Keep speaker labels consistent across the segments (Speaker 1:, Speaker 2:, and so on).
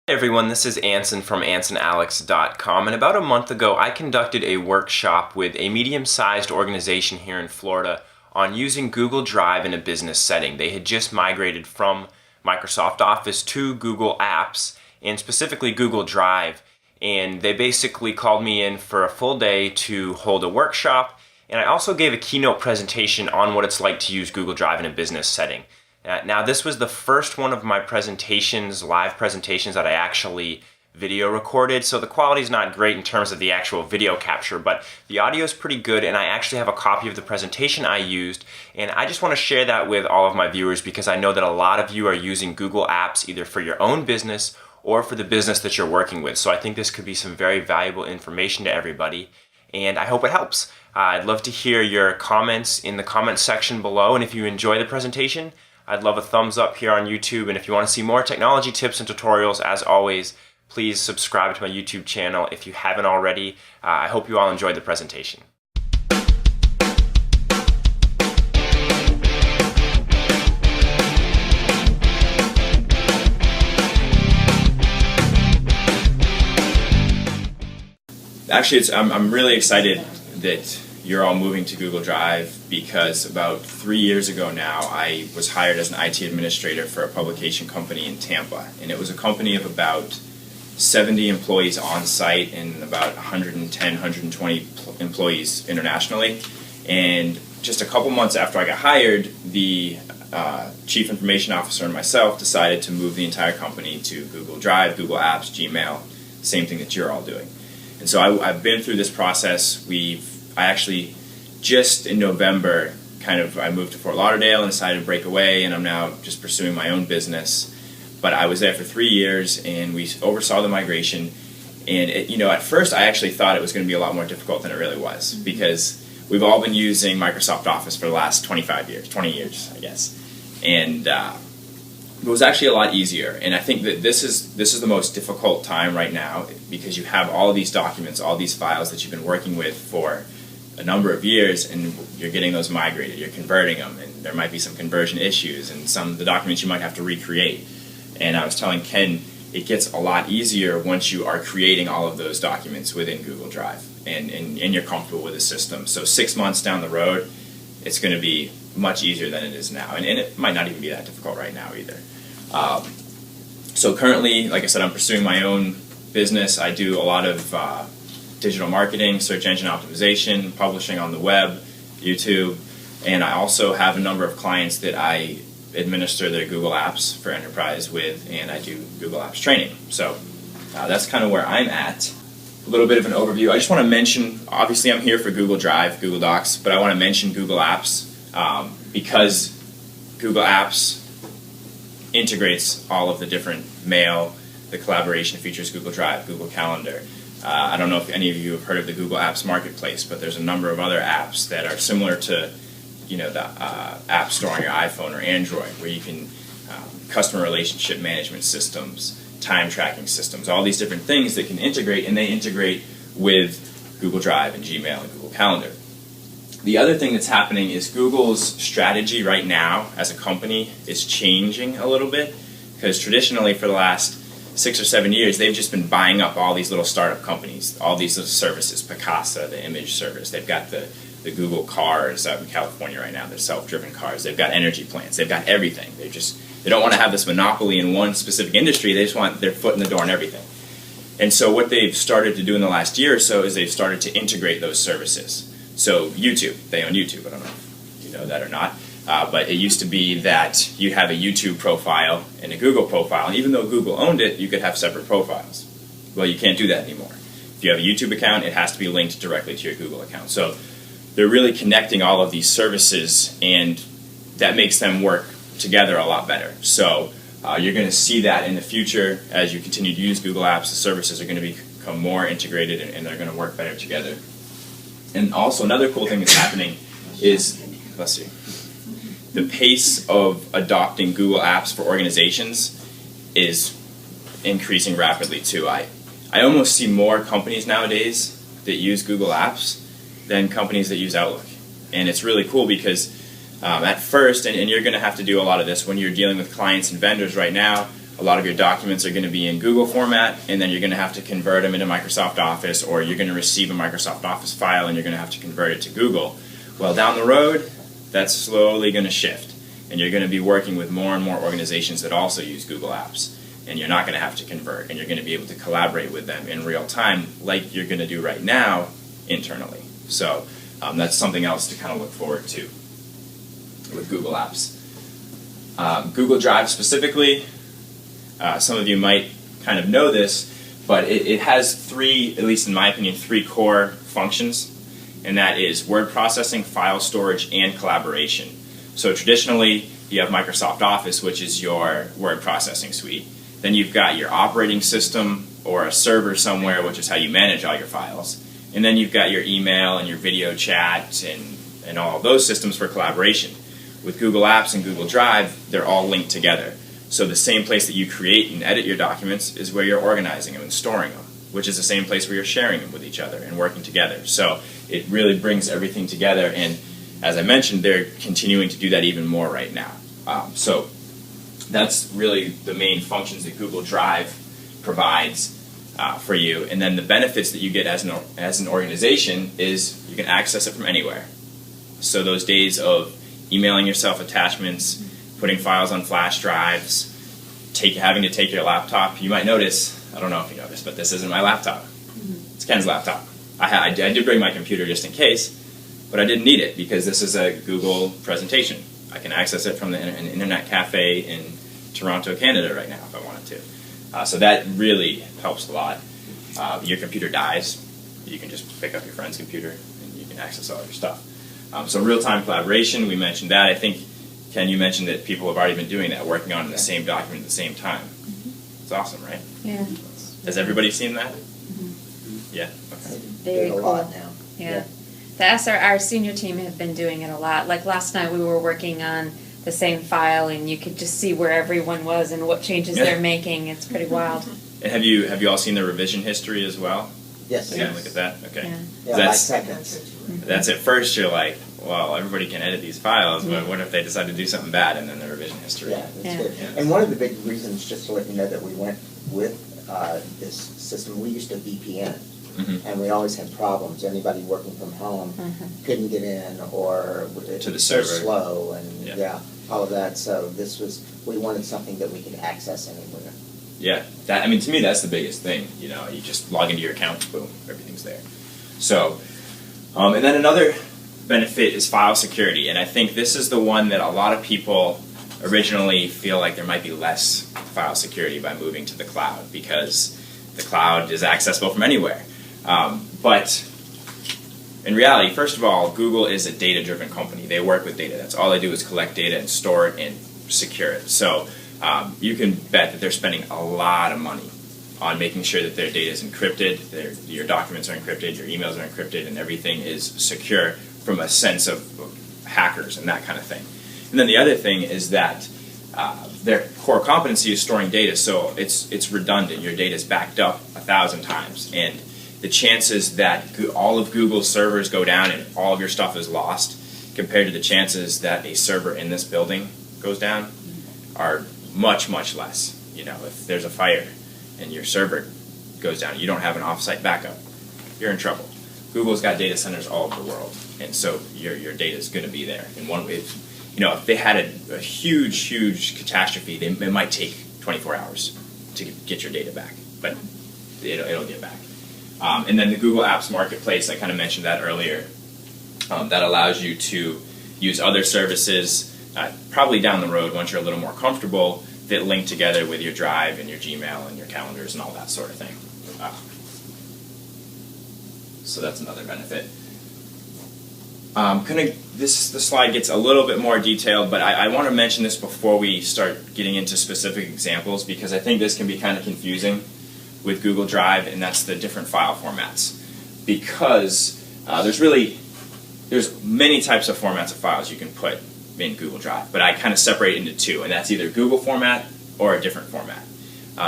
Speaker 1: Hey everyone, this is Anson from AnsonAlex.com, and about a month ago I conducted a workshop with a medium-sized organization here in Florida on using Google Drive in a business setting. They had just migrated from Microsoft Office to Google Apps, and specifically Google Drive, and they basically called me in for a full day to hold a workshop, and I also gave a keynote presentation on what it's like to use Google Drive in a business setting. Now this was the first one of my presentations, live presentations, that I actually video recorded, so the quality is not great in terms of the actual video capture, but the audio is pretty good, and I actually have a copy of the presentation I used, and I just want to share that with all of my viewers because I know that a lot of you are using Google Apps either for your own business or for the business that you're working with, so I think this could be some very valuable information to everybody, and I hope it helps. I'd love to hear your comments in the comment section below, and if you enjoy the presentation, I'd love a thumbs up here on YouTube, and if you want to see more technology tips and tutorials, as always, please subscribe to my YouTube channel if you haven't already. I hope you all enjoyed the presentation. Actually, I'm really excited that you're all moving to Google Drive because about 3 years ago now I was hired as an IT administrator for a publication company in Tampa, and it was a company of about 70 employees on site and about 110, 120 employees internationally. And just a couple months after I got hired, the chief information officer and myself decided to move the entire company to Google Drive, Google Apps, Gmail, same thing that you're all doing. And so I've been through this process. I actually, just in November, I moved to Fort Lauderdale and decided to break away, and I'm now just pursuing my own business. But I was there for 3 years, and we oversaw the migration. And at first I actually thought it was going to be a lot more difficult than it really was, because we've all been using Microsoft Office for the last 20 years, I guess. And it was actually a lot easier. And I think that this is the most difficult time right now, because you have all these documents, all these files that you've been working with for a number of years, and you're getting those migrated, you're converting them, and there might be some conversion issues, and some of the documents you might have to recreate. And I was telling Ken, it gets a lot easier once you are creating all of those documents within Google Drive, and you're comfortable with the system. So 6 months down the road, it's going to be much easier than it is now, and it might not even be that difficult right now either. So currently, like I said, I'm pursuing my own business. I do a lot of digital marketing, search engine optimization, publishing on the web, YouTube, and I also have a number of clients that I administer their Google Apps for Enterprise with, and I do Google Apps training. So that's kind of where I'm at. A little bit of an overview. I just want to mention, obviously I'm here for Google Drive, Google Docs, but I want to mention Google Apps because Google Apps integrates all of the different mail, the collaboration features, Google Drive, Google Calendar. I don't know if any of you have heard of the Google Apps Marketplace, but there's a number of other apps that are similar to the App Store on your iPhone or Android, where you can customer relationship management systems, time tracking systems, all these different things that can integrate, and they integrate with Google Drive and Gmail and Google Calendar. The other thing that's happening is Google's strategy right now as a company is changing a little bit, because traditionally for the last 6 or 7 years they've just been buying up all these little startup companies, all these little services, Picasa, the image service. They've got the Google cars out in California right now, they're self-driven cars. They've got energy plants. They've got everything. They don't want to have this monopoly in one specific industry. They just want their foot in the door in everything. And so what they've started to do in the last year or so is they've started to integrate those services. So YouTube, they own YouTube. I don't know if you know that or not. But it used to be that you have a YouTube profile and a Google profile. And even though Google owned it, you could have separate profiles. Well, you can't do that anymore. If you have a YouTube account, it has to be linked directly to your Google account. So they're really connecting all of these services, and that makes them work together a lot better. So you're going to see that in the future as you continue to use Google Apps. The services are going to become more integrated, and they're going to work better together. And also another cool thing that's happening is, the pace of adopting Google Apps for organizations is increasing rapidly too. I almost see more companies nowadays that use Google Apps than companies that use Outlook. And it's really cool because at first, and you're going to have to do a lot of this when you're dealing with clients and vendors right now, a lot of your documents are going to be in Google format, and then you're going to have to convert them into Microsoft Office, or you're going to receive a Microsoft Office file and you're going to have to convert it to Google. Well, down the road, that's slowly going to shift, and you're going to be working with more and more organizations that also use Google Apps, and you're not going to have to convert, and you're going to be able to collaborate with them in real time like you're going to do right now internally. So that's something else to kind of look forward to with Google Apps. Google Drive specifically, some of you might kind of know this, but it has three, at least in my opinion, three core functions, and that is word processing, file storage, and collaboration. So traditionally, you have Microsoft Office, which is your word processing suite. Then you've got your operating system or a server somewhere, which is how you manage all your files. And then you've got your email and your video chat and all of those systems for collaboration. With Google Apps and Google Drive, they're all linked together. So the same place that you create and edit your documents is where you're organizing them and storing them, which is the same place where you're sharing them with each other and working together. So it really brings everything together, and as I mentioned, they're continuing to do that even more right now. So that's really the main functions that Google Drive provides for you. And then the benefits that you get as an organization is you can access it from anywhere. So those days of emailing yourself attachments, putting files on flash drives, having to take your laptop. You might notice, I don't know if you noticed, but this isn't my laptop. It's Ken's laptop. I did bring my computer just in case, but I didn't need it because this is a Google presentation. I can access it from an internet cafe in Toronto, Canada right now if I wanted to. So that really helps a lot. Your computer dies, you can just pick up your friend's computer and you can access all your stuff. So real-time collaboration, we mentioned that. I think, Ken, you mentioned that people have already been doing that, working on the same document at the same time. It's awesome, right?
Speaker 2: Yeah.
Speaker 1: Has everybody seen that? Yeah. Okay.
Speaker 2: Very cool.
Speaker 3: A lot now.
Speaker 2: Yeah. Our senior team have been doing it a lot. Like last night we were working on the same file and you could just see where everyone was and what changes they're making. It's pretty wild.
Speaker 1: And have you all seen the revision history as well?
Speaker 3: Yes.
Speaker 1: Yeah, look at that. Okay.
Speaker 3: Yeah, by seconds.
Speaker 1: That's at first you're like, well, everybody can edit these files, but what if they decide to do something bad and then the revision history?
Speaker 3: Yeah, that's good. And one of the big reasons, just to let you know, that we went with this system, we used to VPN. And we always had problems. Anybody working from home couldn't get in, or it
Speaker 1: to the
Speaker 3: was so
Speaker 1: server.
Speaker 3: slow, and all of that. So we wanted something that we could access anywhere.
Speaker 1: Yeah, to me that's the biggest thing. You know, you just log into your account, boom, everything's there. So, and then another benefit is file security, and I think this is the one that a lot of people originally feel like there might be less file security by moving to the cloud because the cloud is accessible from anywhere. But in reality, first of all, Google is a data-driven company. They work with data. That's all they do is collect data and store it and secure it. So you can bet that they're spending a lot of money on making sure that their data is encrypted, your documents are encrypted, your emails are encrypted, and everything is secure from a sense of hackers and that kind of thing. And then the other thing is that their core competency is storing data, so it's redundant. Your data is backed up 1,000 times, and the chances that all of Google's servers go down and all of your stuff is lost compared to the chances that a server in this building goes down are much, much less. You know, if there's a fire and your server goes down, you don't have an off-site backup, you're in trouble. Google's got data centers all over the world, and so your data is going to be there. In one way, if they had a huge catastrophe, it might take 24 hours to get your data back, but it'll get back. And then the Google Apps Marketplace, I kind of mentioned that earlier, that allows you to use other services, probably down the road once you're a little more comfortable, that link together with your Drive and your Gmail and your calendars and all that sort of thing. So that's another benefit. The slide gets a little bit more detailed, but I want to mention this before we start getting into specific examples because I think this can be kind of confusing with Google Drive, and that's the different file formats. Because there's many types of formats of files you can put in Google Drive, but I kind of separate into two, and that's either Google format or a different format.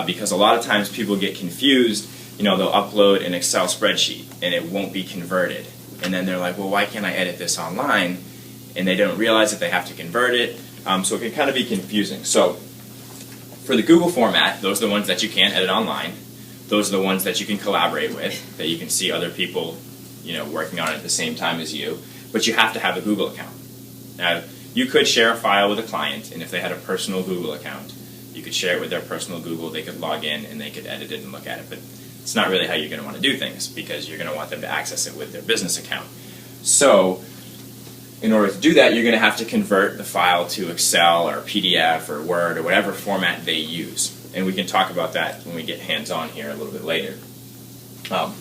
Speaker 1: Because a lot of times people get confused, they'll upload an Excel spreadsheet and it won't be converted. And then they're like, well, why can't I edit this online? And they don't realize that they have to convert it. So it can kind of be confusing. So For the Google format, those are the ones that you can't edit online. Those are the ones that you can collaborate with, that you can see other people, working on it at the same time as you. But you have to have a Google account. Now, you could share a file with a client, and if they had a personal Google account, you could share it with their personal Google. They could log in and they could edit it and look at it. But it's not really how you're going to want to do things, because you're going to want them to access it with their business account. So in order to do that, you're going to have to convert the file to Excel or PDF or Word or whatever format they use. And we can talk about that when we get hands-on here a little bit later.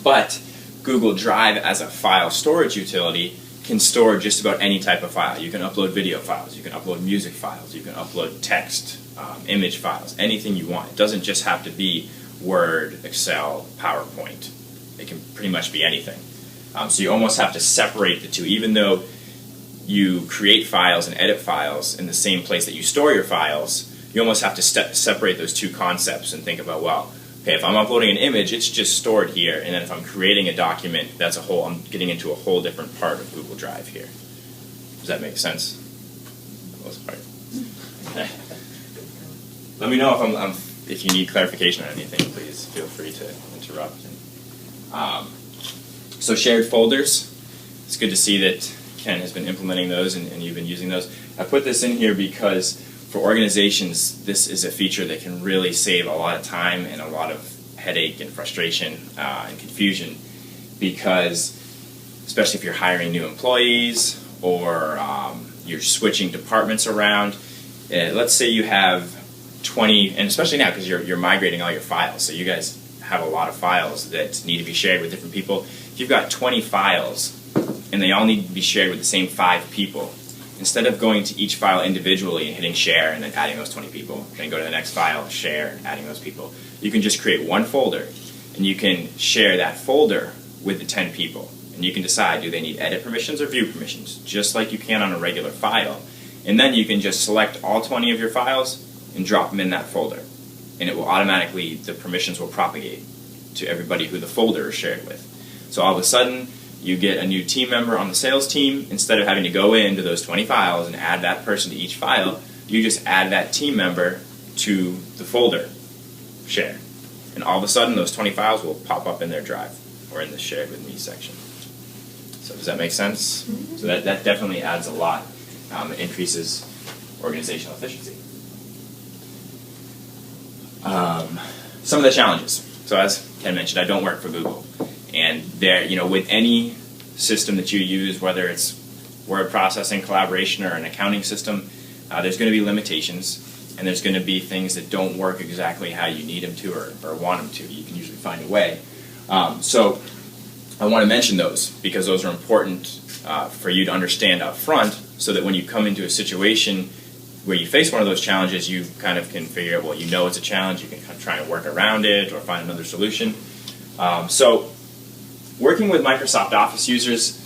Speaker 1: But Google Drive as a file storage utility can store just about any type of file. You can upload video files, you can upload music files, you can upload text, image files, anything you want. It doesn't just have to be Word, Excel, PowerPoint. It can pretty much be anything. So you almost have to separate the two. Even though you create files and edit files in the same place that you store your files, you almost have to separate those two concepts and think about, well, okay, if I'm uploading an image, it's just stored here, and then if I'm creating a document, I'm getting into a whole different part of Google Drive here. Does that make sense? For the most part. Okay. Let me know if you need clarification on anything, please feel free to interrupt. So shared folders, it's good to see that Ken has been implementing those and you've been using those. I put this in here because for organizations, this is a feature that can really save a lot of time and a lot of headache and frustration and confusion, because especially if you're hiring new employees or you're switching departments around, let's say you have 20, and especially now because you're migrating all your files, so you guys have a lot of files that need to be shared with different people. If you've got 20 files and they all need to be shared with the same 5 people, instead of going to each file individually and hitting share and then adding those 20 people, then go to the next file, share, and adding those people, you can just create one folder and you can share that folder with the 10 people. And you can decide, do they need edit permissions or view permissions, just like you can on a regular file. And then you can just select all 20 of your files and drop them in that folder. And it will automatically, the permissions will propagate to everybody who the folder is shared with. So all of a sudden, you get a new team member on the sales team. Instead of having to go into those 20 files and add that person to each file, you just add that team member to the folder share. And all of a sudden, those 20 files will pop up in their drive or in the shared with me section. So does that make sense? Mm-hmm. So that definitely adds a lot. It increases organizational efficiency. Some of the challenges. So as Ken mentioned, I don't work for Google. And there, with any system that you use, whether it's word processing, collaboration, or an accounting system, there's going to be limitations, and there's going to be things that don't work exactly how you need them to or want them to. You can usually find a way. So I want to mention those because those are important for you to understand up front, so that when you come into a situation where you face one of those challenges, you kind of can figure out, well, it's a challenge, you can kind of try and work around it or find another solution. So working with Microsoft Office users,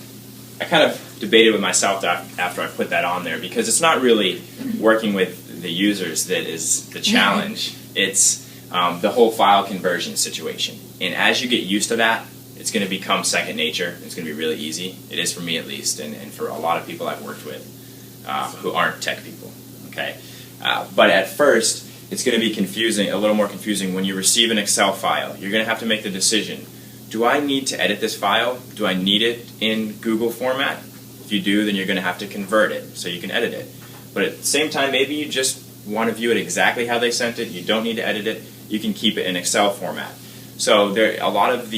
Speaker 1: I kind of debated with myself after I put that on there, because it's not really working with the users that is the challenge. It's the whole file conversion situation. And as you get used to that, it's going to become second nature. It's going to be really easy. It is for me at least, and for a lot of people I've worked with who aren't tech people. Okay, but at first, it's going to be confusing, a little more confusing when you receive an Excel file. You're going to have to make the decision. Do I need to edit this file? Do I need it in Google format? If you do, then you're going to have to convert it so you can edit it. But at the same time, maybe you just want to view it exactly how they sent it. You don't need to edit it. You can keep it in Excel format. So a lot of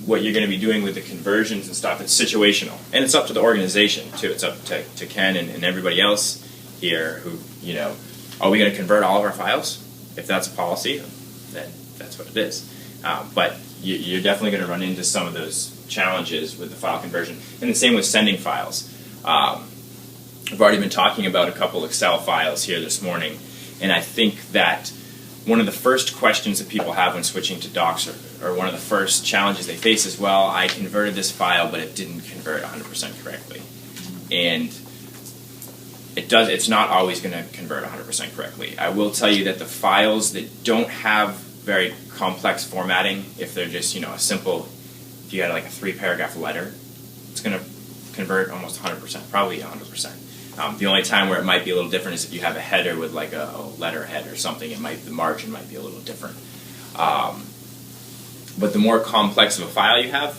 Speaker 1: what you're going to be doing with the conversions and stuff, it's situational. And it's up to the organization, too. It's up to Ken and everybody else here who, are we going to convert all of our files? If that's a policy, then that's what it is. But you're definitely going to run into some of those challenges with the file conversion. And the same with sending files. I've already been talking about a couple Excel files here this morning, and I think that one of the first questions that people have when switching to Docs, or one of the first challenges they face is, well, I converted this file, but it didn't convert 100% correctly. And it's not always going to convert 100% correctly. I will tell you that the files that don't have very complex formatting, if they're just, a simple, if you had like a 3-paragraph letter, it's going to convert almost 100%, probably 100%. The only time where it might be a little different is if you have a header with like a letterhead or something. The margin might be a little different. But the more complex of a file you have,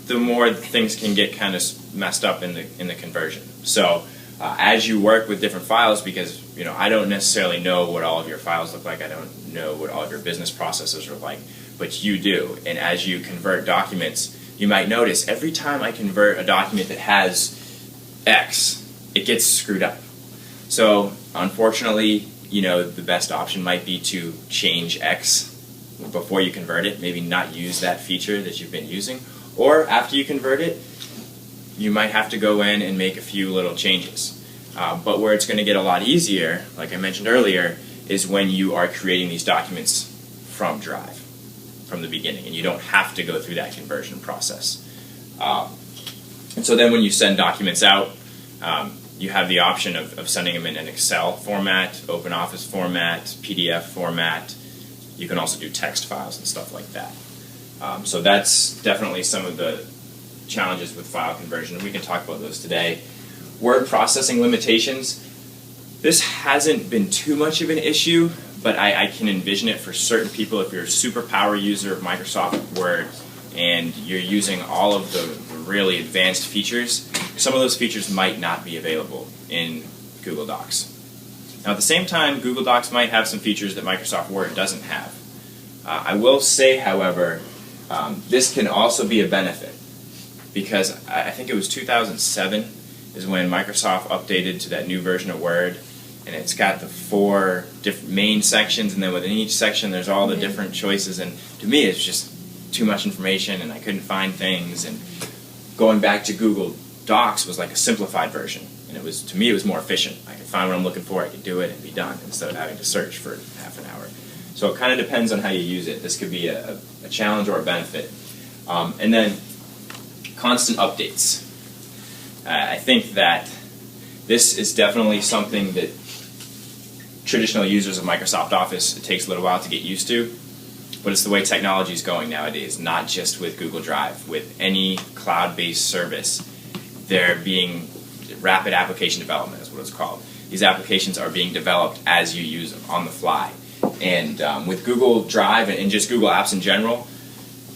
Speaker 1: the more things can get kind of messed up in the conversion. So as you work with different files, because I don't necessarily know what all of your files look like, I don't know what all of your business processes are like, but you do. And as you convert documents, you might notice every time I convert a document that has X, it gets screwed up. So unfortunately, the best option might be to change X before you convert it, maybe not use that feature that you've been using, or after you convert it, you might have to go in and make a few little changes. But where it's going to get a lot easier, like I mentioned earlier, is when you are creating these documents from Drive, from the beginning, and you don't have to go through that conversion process. And so then when you send documents out, you have the option of sending them in an Excel format, OpenOffice format, PDF format. You can also do text files and stuff like that. So that's definitely some of the challenges with file conversion, and we can talk about those today. Word processing limitations. This hasn't been too much of an issue, but I can envision it for certain people. If you're a super power user of Microsoft Word and you're using all of the really advanced features, some of those features might not be available in Google Docs. Now at the same time, Google Docs might have some features that Microsoft Word doesn't have. I will say, however, this can also be a benefit, because I think it was 2007 is when Microsoft updated to that new version of Word, and it's got the 4 different main sections, and then within each section there's all the different choices, and to me it's just too much information and I couldn't find things, and going back to Google Docs was like a simplified version, and to me it was more efficient. I could find what I'm looking for, I could do it and be done instead of having to search for half an hour. So it kind of depends on how you use it. This could be a challenge or a benefit. And then constant updates. I think that this is definitely something that traditional users of Microsoft Office, it takes a little while to get used to, but it's the way technology is going nowadays, not just with Google Drive. With any cloud-based service, they're being rapid application development is what it's called. These applications are being developed as you use them on the fly. And with Google Drive and just Google Apps in general,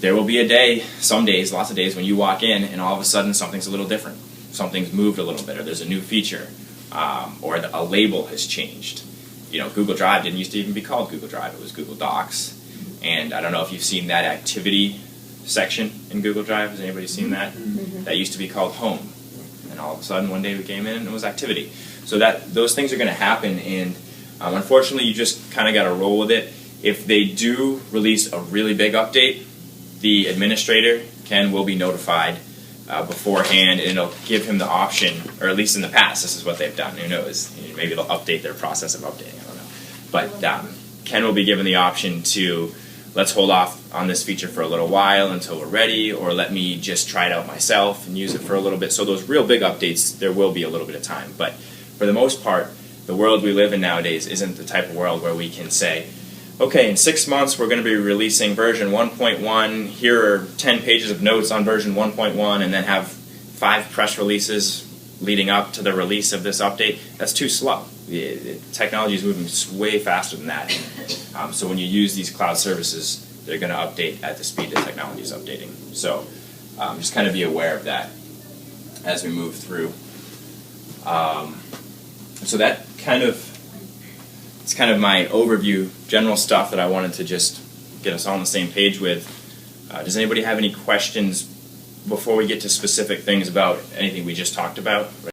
Speaker 1: there will be a day, some days, lots of days, when you walk in and all of a sudden something's a little different. Something's moved a little bit, or there's a new feature, or a label has changed. Google Drive didn't used to even be called Google Drive, it was Google Docs. And I don't know if you've seen that activity section in Google Drive. Has anybody seen that? Mm-hmm. That used to be called Home. And all of a sudden one day we came in and it was Activity. So those things are going to happen, and unfortunately you just kind of got to roll with it. If they do release a really big update, the administrator, Ken, will be notified beforehand, and it'll give him the option, or at least in the past, this is what they've done. Who knows? Maybe they'll update their process of updating. I don't know. But Ken will be given the option to, let's hold off on this feature for a little while until we're ready, or let me just try it out myself and use it for a little bit. So those real big updates, there will be a little bit of time. But for the most part, the world we live in nowadays isn't the type of world where we can say, okay, in 6 months we're going to be releasing version 1.1, here are 10 pages of notes on version 1.1, and then have 5 press releases leading up to the release of this update. That's too slow. The technology is moving way faster than that. So when you use these cloud services, they're going to update at the speed that technology is updating. So just kind of be aware of that as we move through. So that it's kind of my overview, general stuff that I wanted to just get us all on the same page with. Does anybody have any questions before we get to specific things about anything we just talked about right